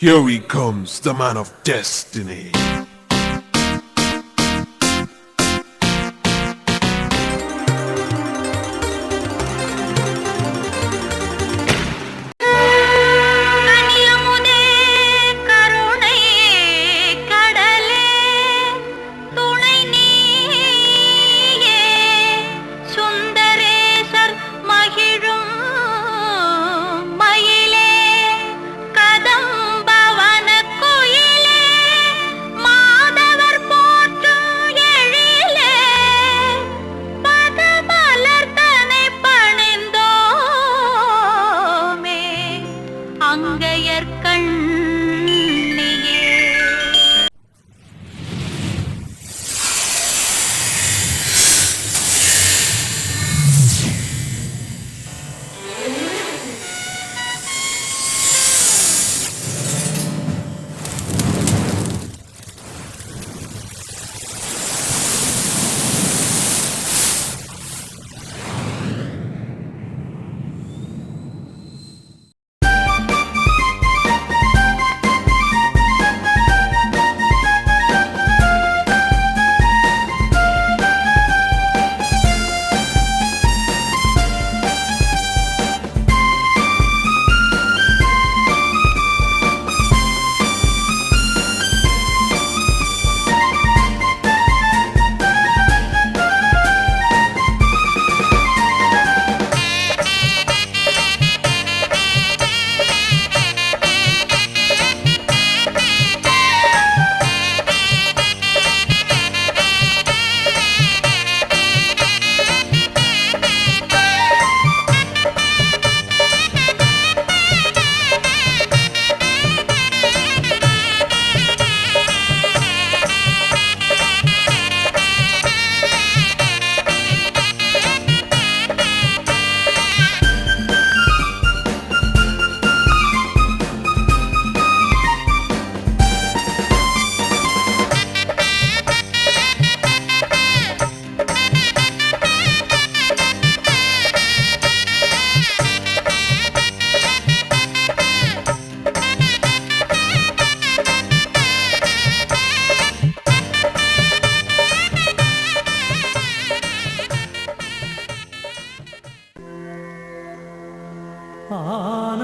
Here he comes, the man of destiny.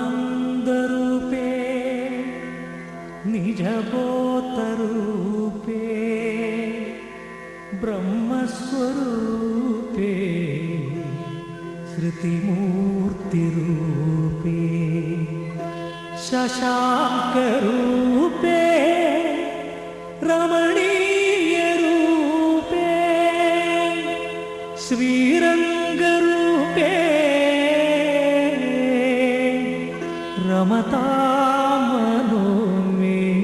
आनंदरूपे निजबोधरूपे ब्रह्मस्वरूपे श्रुतिमूर्तिरूपे शशांकरूपे रमणीयरूपे श्रीरंगरूपे रमता मनो में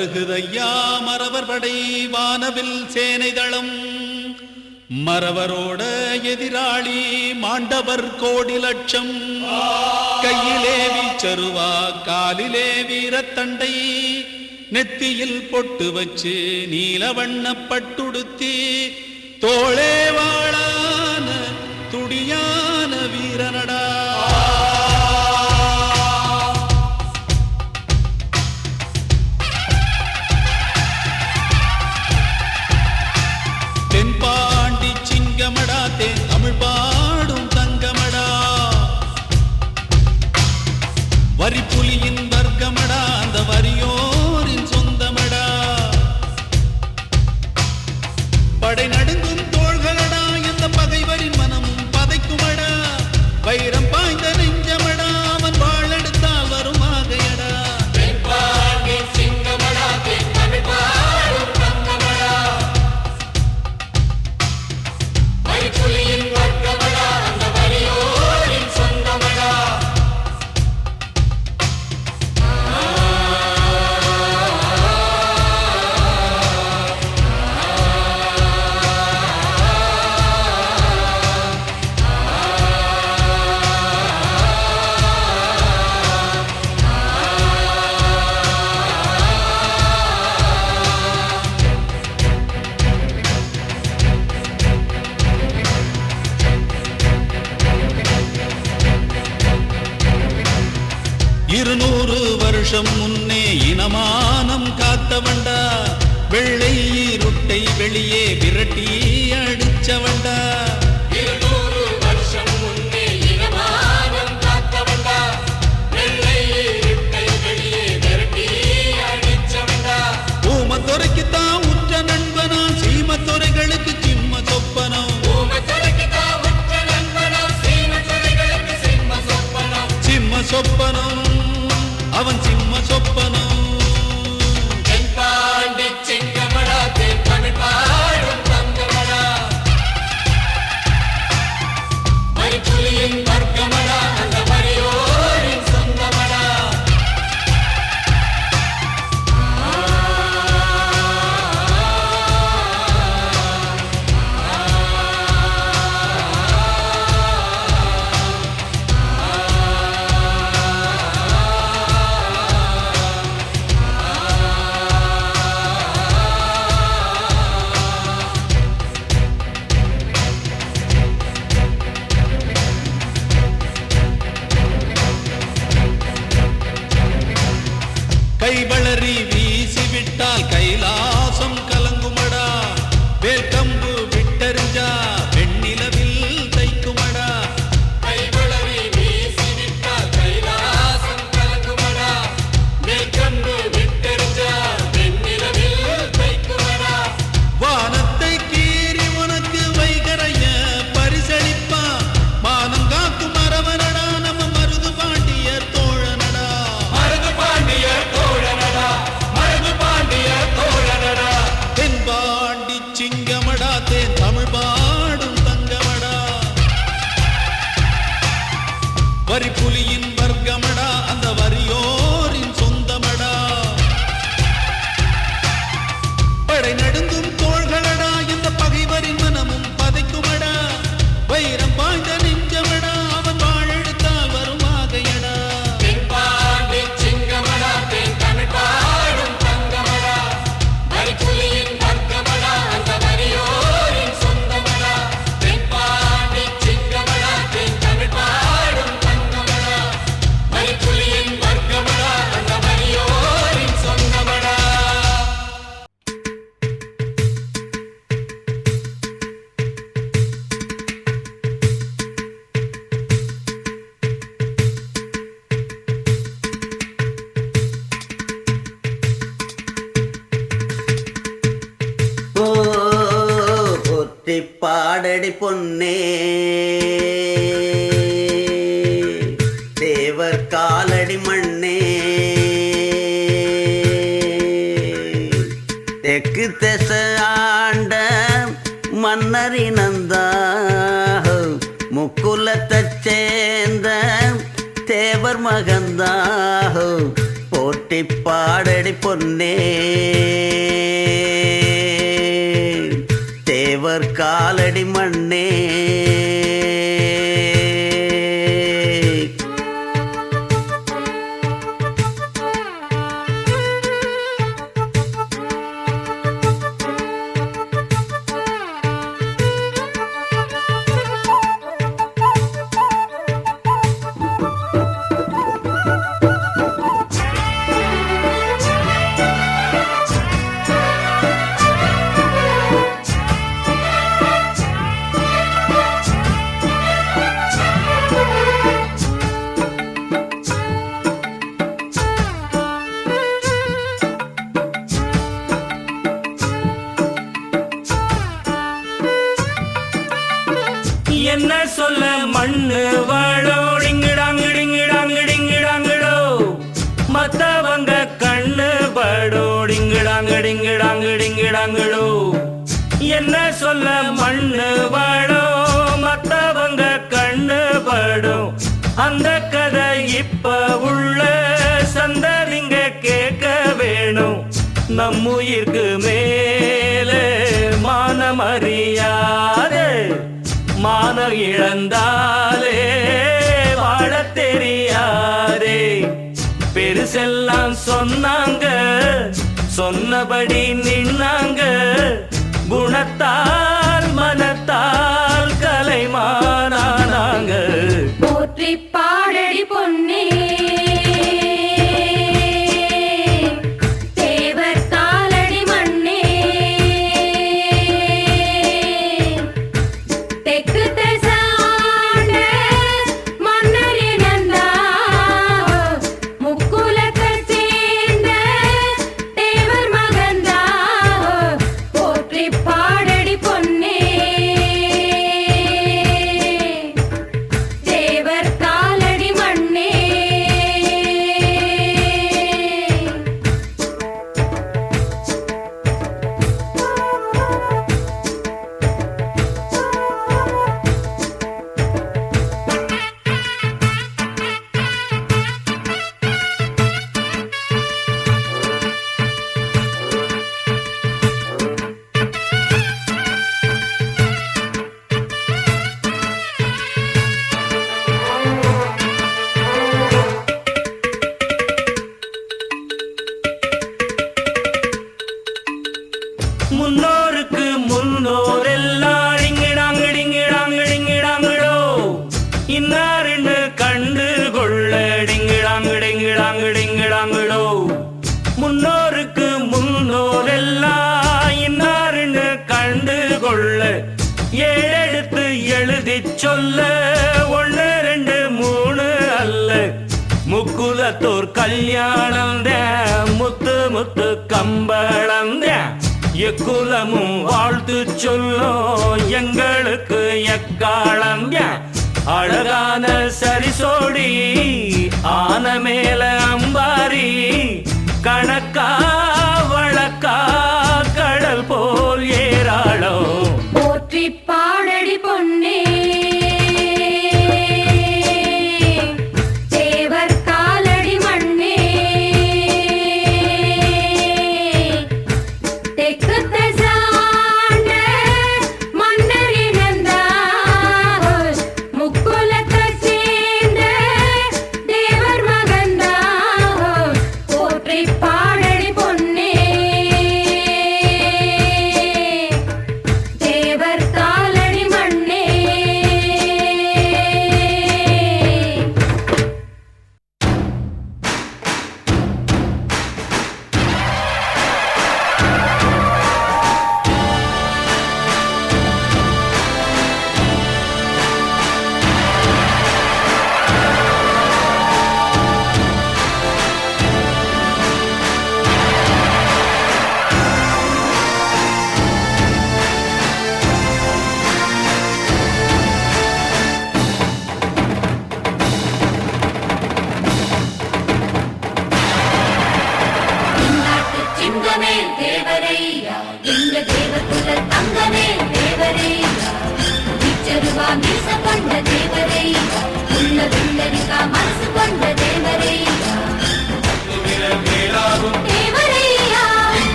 வருகுதையா மறவர் படை வானவில் சேனை தளம் மறவரோட எதிராளி மாண்டவர் கோடி லட்சம் கையிலே வீச்சருவா காலிலே வீரத்தண்டை நெத்தியில் பொட்டு வச்சு நீலவண்ண பட்டுடுத்தி தோளே வாழான துடியான வீரனடா தென்பாண்டி சிங்கமடா தேன் தமிழ் பாடும் தங்கமடா வரி புலியின் வர்க்கமடா அந்த வரியோரின் சொந்தமடா படை நடுங்கும் தோள்களடா எந்த பகைவரின் மனமும் பதைக்குமடா வைரம் பாய்ந்த நெஞ்சமடா அவன் வாழெடுத்தால் வரும் ஆகையடா முன்னே இனமானம் காத்தவண்டா வெள்ளை இருட்டை வெளியே விரட்டி அடிச்சவண்டா 200 வருஷம் முன்னே இனமானம் காத்தவண்டா வெள்ளை இருட்டை வெளியே விரட்டி அடிச்சவண்டா ஊமத்துறைக்குத்தான் உற்ற நண்பனா சீமத்துறைகளுக்கு சிம்ம சொப்பனம் ஊமத்துறைக்குத்தான் உற்ற நண்பனா சீமத்துறைகளுக்கு சிம்ம சொப்பனம் சிம்ம சொப்பனம் அவன் சிம்ம சொப்பனம் தென்பாண்டி சிங்கமடா தேன் தமிழ் பாடும் தங்கமடா வரிப்புலியின் வர்க்கமடா அந்த வரியோரின் சொந்தமடா கைவளரி வீசிவிட்டால் கைலாசம் கலங்குமடா வேல்கம்பு விட்டறிஞ்சா வெண்ணிலவில் தைக்குமடா கைவளரி வீசிவிட்டால் கைலாசம் கலங்குமடா வேல்கம்பு விட்டறிஞ்சா வெண்ணிலவில் தைக்குமடா வானத்தை கீறி உனக்கு வைகரைய பரிசளிப்பா மானம் காக்கும் மரவனடா நம்ம மருது பாண்டியர் தோழனடா மருது பாண்டியர் தோழனடா மருது பாண்டியர் தோழனடா தென்பாண்டி சிங்கமடா தேன் தமிழ் பாடும் தங்கமடா வரி புலியின் வர்க்கமடா அந்த வரியோரின் சொந்தமடா படை நடுங்கும் தோள்களடா இந்த பகைவரின் மனமும் பதைக்குமடா வைரம் பாய்ந்த நெஞ்சமடா அவன் வாழெடுத்தால் வரும் ஆகையடா தென்பாண்டி சிங்கமடா தேன் தமிழ் பாடும் தங்கமடா வரிப்புலியின் வர்க்கமடா அந்த வரியோரின் சொந்தமடா தென்பாண்டி சிங்கமடா தேன் தமிழ் பாடும் தங்கமடா வரிப்புலியின் வர்க்கமடா அந்த வரியோரின் சொந்தமடா ஓ ஒத்தி பாடடி பொன்னே தேவர் காலடி மண்ணே தெற்கு திச ஆண்ட மன்னரினந்தா முக்குலத்தைச் சேர்ந்த தேவர் மகந்தா போற்றி பாடடி பொன்னே தேவர் காலடி மண்ணே என்ன சொல்ல மண்ணு வாழோ டிங்கிடாங்கிடிங்கிடாங்கிடிங்கிடாங்கிடோ மத்தவங்க கண்ணு படோ டிங்கிடாங்கிடிங்கிடாங்கிடிங்கிடாங்கிடோ என்ன சொல்ல மண்ணு வாழோ மத்தவங்க கண்ணு படோ அந்த கதை இப்ப உள்ள சந்ததிங்க கேட்க வேணும் நம்முயிருக்கு மேலே மானமறியாதே மானம் இழந்தாலே வாழத் தெரியாதே பெருசெல்லாம் சொன்னாங்க சொன்னபடி நின்னாங்க குணத்தால் மனத்தால் கலைமானாங்க போற்றி பாடடி பொன்னே தேவர் காலடி மண்ணே தெற்கு திசாண்ட மன்னர் இனந்தா முக்குலத்தைச் சேர்ந்த தேவர் மகந்தா போற்றி பாடடி பொன்னே தேவர் காலடி மண்ணே முன்னோருக்கு முன்னோர் எல்லாம் டிங்கிடாங்கிடிங்கிடாங்கிடிங்கிடாங்கிடோ இன்னாருன்னு கண்டு கொள்ள டிங்கிடாங்கிடிங்கிடாங்கிடிங்கிடாங்கிடோ முன்னோருக்கு முன்னோர் எல்லாம் இன்னாருன்னு கண்டு கொள்ள ஏழெடுத்து எழுதி சொல்ல 1 2 3 அல்ல முக்குலத்தோர் கல்யாணம் முத்து முத்து கம்பளம் எக்குலமும் வாழ்த்து சொல்லும் எங்களுக்கு எக்காலம் அழகான சரிசோடி ஆன மேல அம்பாரி கணக்கா வழக்கா கடல் போல் ஏராளோ போற்றி பாடடி பொன்னே தேவர் காலடி மண்ணே தெற்கு திசாண்ட மன்னர் இனந்தா முக்குலத்தைச் சேர்ந்த தேவர் மகந்தா போற்றி பாடடி பொன்னே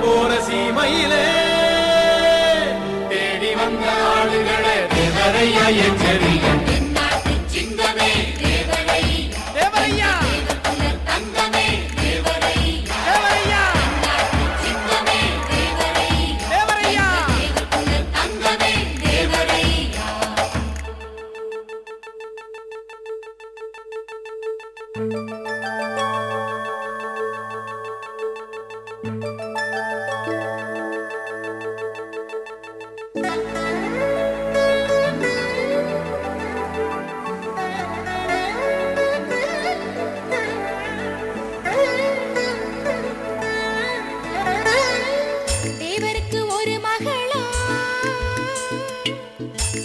போற சீமையிலே தேடி வந்த ஆளுகளை தேவரையா எச்சரிக்க சிங்கமே தேவரையா தங்கமே தேவரையா சிங்கமே தேவரையா தங்கமே தேவரையா. தேவருக்கு ஒரு மகளா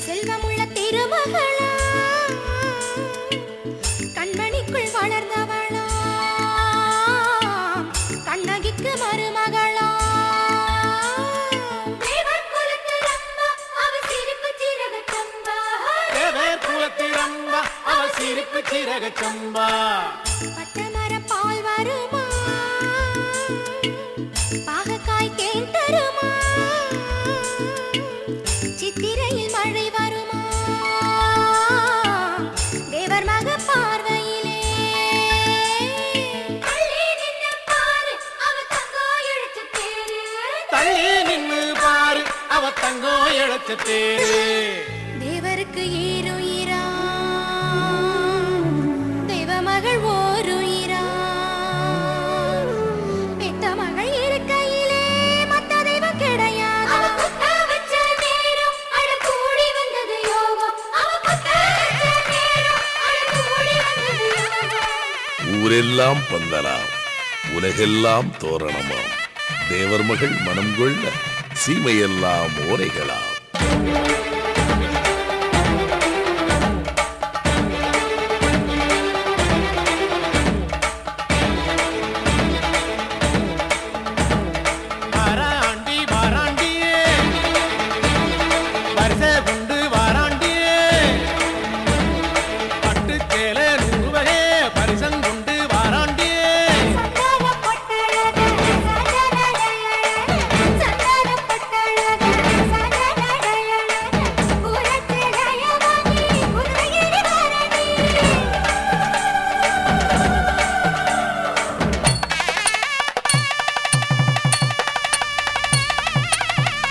செல்வமுள்ள திருமகளா கண்மணிக்குள் வளர்ந்தவளா கண்ணகிக்கு மருமகளா தேவர் குலத்திரம்பா அவ சிரிப்பு சிறக சம்பா தேவர் குலத்திரம்பா அவ சிரிப்பு சிறக சம்பா பட்டமர பால் வருமா பாகக்காய் தேன் தருமா சித்திரையில் மழை வருமா தேவர் மக பார்வையிலே தள்ளி நின்னு பாரு அவ தங்கோ இழுச்ச தேரு தள்ளி நின்னு பாரு அவ தங்கோ இழைச்ச தேரு தேவருக்கு ஈருயிரா தெய்வ மகள் ஓருயிரா பெத்த மகள் இருக்கையிலே மத்த தெய்வம் கிடையாது அவ குத்த வச்ச நேரம் அட கூடி வந்தது யோகம் அவ குத்த வச்ச நேரம் அட கூடி வந்தது யோகம். ஊரெல்லாம் பந்தலாம் உலகெல்லாம் தோரணமாம் தேவர் மகள் மனம் கொள்ள சீமையெல்லாம் ஓரைகளாம். வாராண்டி வாராண்டியே வரிசை கொண்டு வாராண்டியே பட்டு சேல நூறுவகே பரிசங்கொண்டு வாராண்டியே சந்தான பட்டழகு சந்தனடையழகு சந்தான பட்டழகு சந்தனடையழகு புரத்திடையவாணி புதுகிரி வாரணி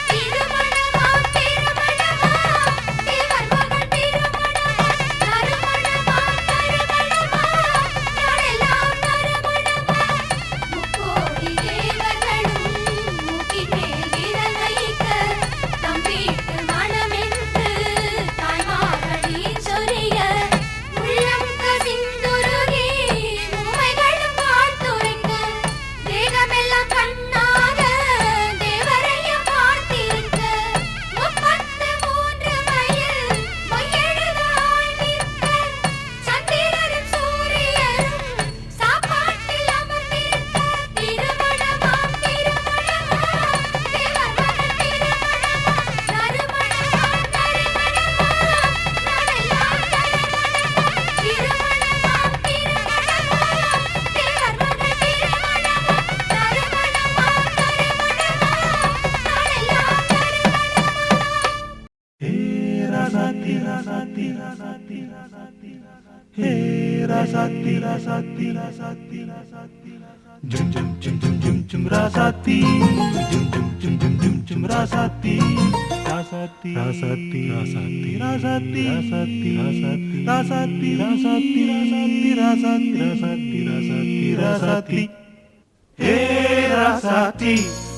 திருமணமா திருமணமா தேவர் மகள் திருமணமா நறுமணமா நறுமணமா நாடெல்லாம் நறுமணமா முக்கோடி தேவர்களும் மூக்கிலே விரல் வைக்க தம்பிட்டு மனமென்று தாய்மார்களி சொரிய உள்ளம் கசிந்துருகி உமைகளும் வாழ்த்துரைக்க தேகமெல்லாம் கண்ணாக தேவரையும் பார்த்திருக்க 33 மைல் பொய்யெழுத ஆழ்ந்திருக்க சந்திரரும் சூரியரும் சாப்பாட்டில் அமர்ந்திருக்க திருமணமாம் திருமணமா தேவர் மகள் திருமணமா நறுமணமா நறுமணமா நாடெல்லாம் நறுமணமா திருமணமாம் திருமணமா தேவர் மகள் திருமணமா நறுமணமா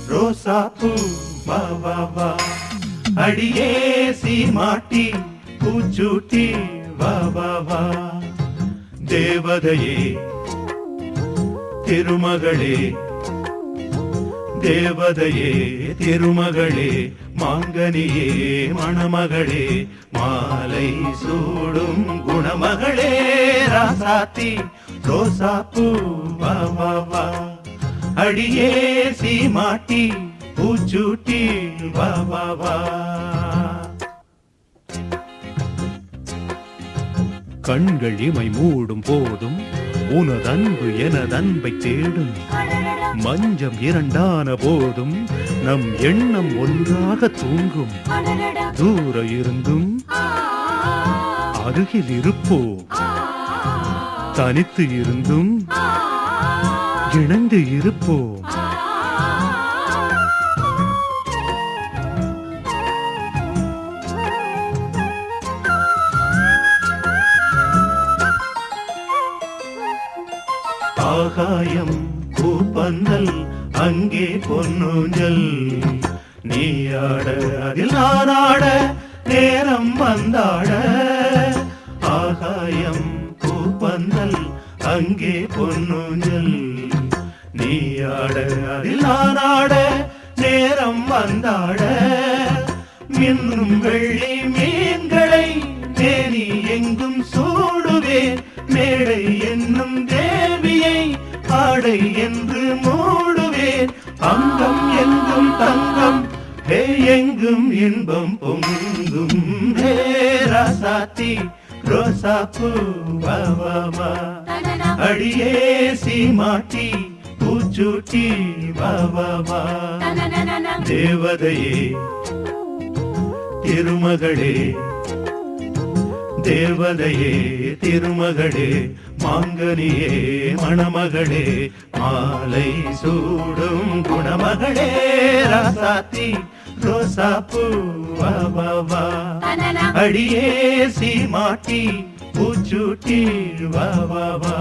ரோசாப்பூ வா வா வா அடியே சீமாட்டி பூச்சூட்டி வா வா வா தேவதையே திருமகளே தேவதையே திருமகளே மாங்கனியே மணமகளே மாலை சூடும் குணமகளே ராசாத்தி ரோசாப்பூ வா வா வா அடியே சீமாட்டி பூச்சூட்டி வா வா வா கண்கள் இமை மூடும் போதும் உனதன்பு எனதன்பை தேடும் மஞ்சம் இரண்டான போதும் நம் எண்ணம் ஒன்றாக தூங்கும். தூர இருந்தும் அருகில் இருப்போம், தனித்து இருந்தும் இணைந்து இருப்போம். ஆகாயம் பூப்பந்தல் அங்கே பொன்னூஞ்சல், நீயாட அதில் நானாட நேரம் வந்தாட. ஆகாயம் பூப்பந்தல் அங்கே பொன்னூஞ்சல், நீயாட அதில் நானாட நேரம் வந்தாட. மின்னும் வெள்ளி மீன்களை தேனி எங்கும் சூடுவேன், மேடை என்னும் தேவியை ஆடை என்று மூடுவேன். அங்கம் எங்கும் தங்கம், ஹே எங்கும் இன்பம் பொங்கும். ஹே ராசாத்தி ரோசாப்பூ வா வா வா, அடியே சீமாட்டி பூச்சூட்டி வா வா வா. தேவதையே திருமகளே, தேவதையே திருமகளே, மாங்கனியே மணமகளே, மாலை சூடும் குணமகளே. ராசாத்தி ரோசாப்பூ வா வா வா, அடியே சீமாட்டி பூச்சூட்டி வா வா வா.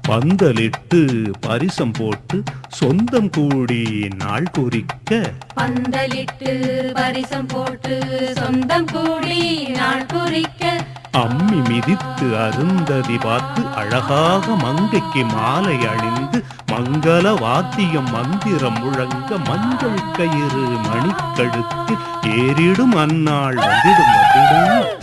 பந்தலிட்டு பரிசம் போட்டு சொந்தம் கூடி நாள் குறிக்க, பந்தலிட்டு பரிசம் போட்டு சொந்தம் கூடி நாள் குறிக்க. அம்மி மிதித்து அருந்ததி பார்த்து அழகாக மங்கைக்கு மாலை அணிந்து மங்கள வாத்தியம் மந்திரம் முழங்க மஞ்சள் கயிறு மணிக்கழுத்து ஏறிடும் அந்நாள் வந்திடும் வந்திடும்.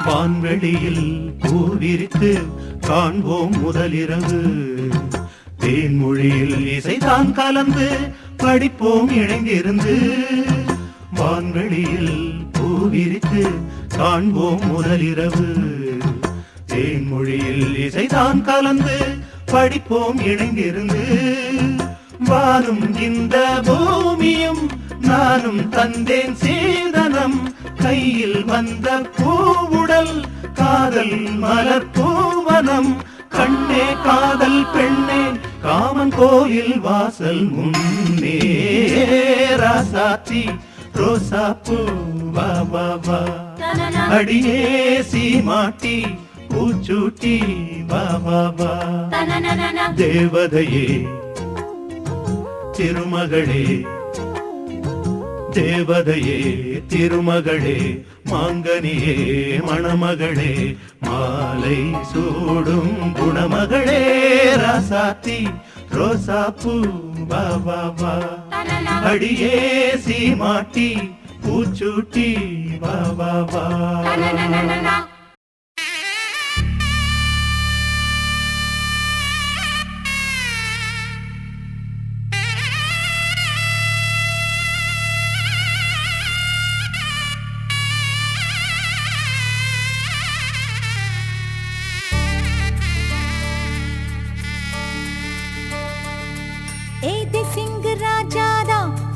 வான்வெளியில் பூவிரித்து காண்போம் முதலிரவு, தேன்மொழியில் இசைதான் கலந்து படிப்போம் இணைந்திருந்து. வான்வெளியில் பூவிரித்து காண்போம் முதலிரவு, தேன்மொழியில் இசைதான் கலந்து படிப்போம் இணைந்திருந்து. வானும் இந்த பூமியும் நானும் தந்தேன் சீதனம், கையில் வந்த பூவுடல் காதல் மலர் பூவனம். கண்ணே காதல் பெண்ணே காமன் கோயில் வாசல் முன்னே. ராசாத்தி ரோசாப்பூ வா வா வா, அடியே சீமாட்டி பூச்சூட்டி வா வா வா. தேவதையே திருமகளே, தேவதையே திருமகளே, மாங்கனியே மணமகளே, மாலை சூடும் குணமகளே. ராசாத்தி ரோசாப்பூ வா வா வா, அடியே சீமாட்டி பூச்சூட்டி வா வா வா.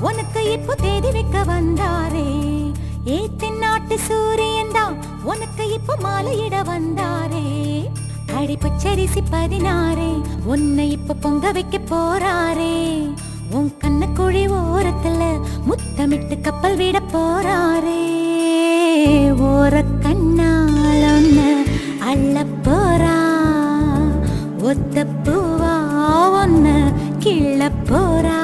உனக்கு இப்போ தேதி வைக்க வந்தாரே, ஏ தென்னாட்டு சூரியன் தான் உனக்கு இப்போ மாலையிட வந்தாரே. அடி பச்சரிசி 16 உன்னை இப்போ பொங்க வைக்க போறாரே. உன் கண்ண குழி ஓரத்துல முத்தமிட்டு கப்பல் விட போறாரே. ஓர கண்ணால் ஒன்னு அள்ள போறா, ஒத்த பூவா ஒன்னு கிள்ள போறா.